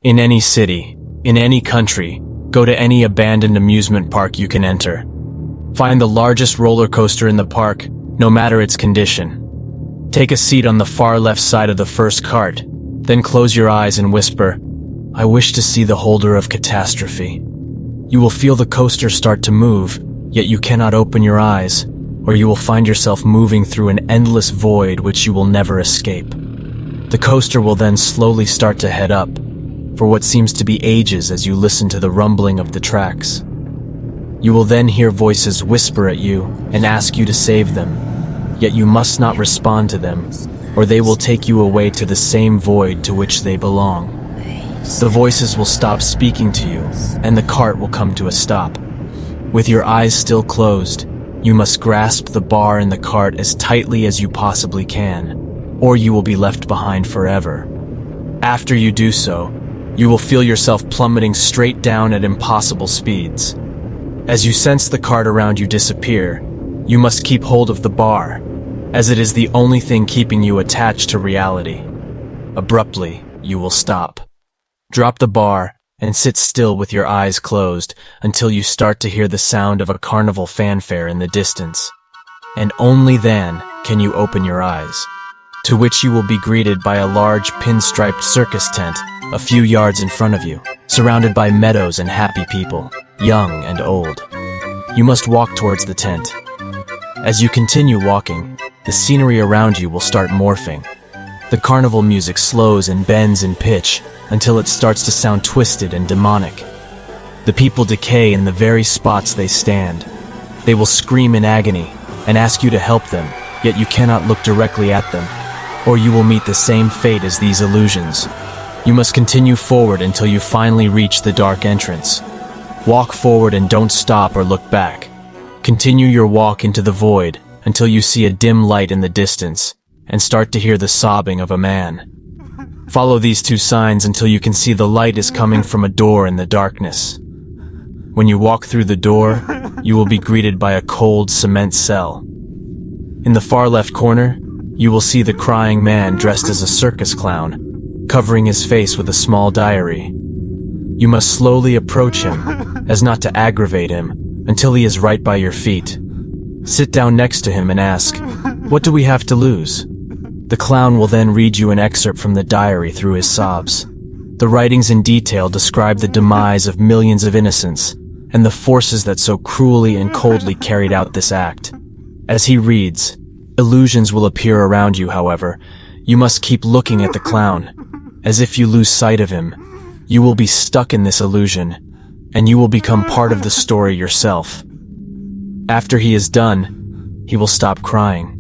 In any city, in any country, go to any abandoned amusement park you can enter. Find the largest roller coaster in the park, no matter its condition. Take a seat on the far left side of the first cart, then close your eyes and whisper, "I wish to see the holder of catastrophe." You will feel the coaster start to move, yet you cannot open your eyes, or you will find yourself moving through an endless void which you will never escape. The coaster will then slowly start to head up, for what seems to be ages as you listen to the rumbling of the tracks. You will then hear voices whisper at you and ask you to save them, yet you must not respond to them, or they will take you away to the same void to which they belong. The voices will stop speaking to you, and the cart will come to a stop. With your eyes still closed, you must grasp the bar in the cart as tightly as you possibly can, or you will be left behind forever. After you do so, you will feel yourself plummeting straight down at impossible speeds. As you sense the cart around you disappear, you must keep hold of the bar, as it is the only thing keeping you attached to reality. Abruptly, you will stop. Drop the bar and sit still with your eyes closed until you start to hear the sound of a carnival fanfare in the distance. And only then can you open your eyes, to which you will be greeted by a large pinstriped circus tent a few yards in front of you, surrounded by meadows and happy people, young and old. You must walk towards the tent. As you continue walking, the scenery around you will start morphing. The carnival music slows and bends in pitch until it starts to sound twisted and demonic. The people decay in the very spots they stand. They will scream in agony and ask you to help them, yet you cannot look directly at them, or you will meet the same fate as these illusions. You must continue forward until you finally reach the dark entrance. Walk forward and don't stop or look back. Continue your walk into the void until you see a dim light in the distance and start to hear the sobbing of a man. Follow these two signs until you can see the light is coming from a door in the darkness. When you walk through the door, you will be greeted by a cold cement cell. In the far left corner, you will see the crying man dressed as a circus clown, covering his face with a small diary. You must slowly approach him, as not to aggravate him, until he is right by your feet. Sit down next to him and ask, "What do we have to lose?" The clown will then read you an excerpt from the diary through his sobs. The writings in detail describe the demise of millions of innocents and the forces that so cruelly and coldly carried out this act. As he reads, illusions will appear around you, however. You must keep looking at the clown, as if you lose sight of him. You will be stuck in this illusion, and you will become part of the story yourself. After he is done, he will stop crying.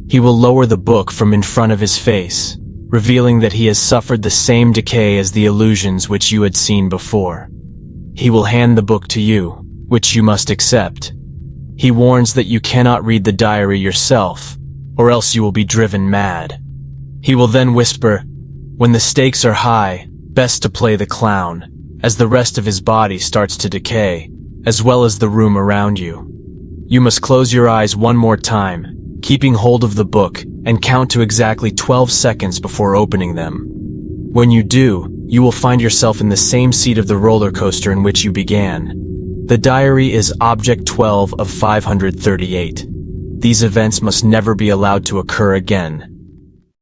He will lower the book from in front of his face, revealing that he has suffered the same decay as the illusions which you had seen before. He will hand the book to you, which you must accept. He warns that you cannot read the diary yourself, or else you will be driven mad. He will then whisper, "When the stakes are high, best to play the clown," as the rest of his body starts to decay, as well as the room around you. You must close your eyes one more time, keeping hold of the book, and count to exactly 12 seconds before opening them. When you do, you will find yourself in the same seat of the roller coaster in which you began. The diary is Object 12 of 538. These events must never be allowed to occur again.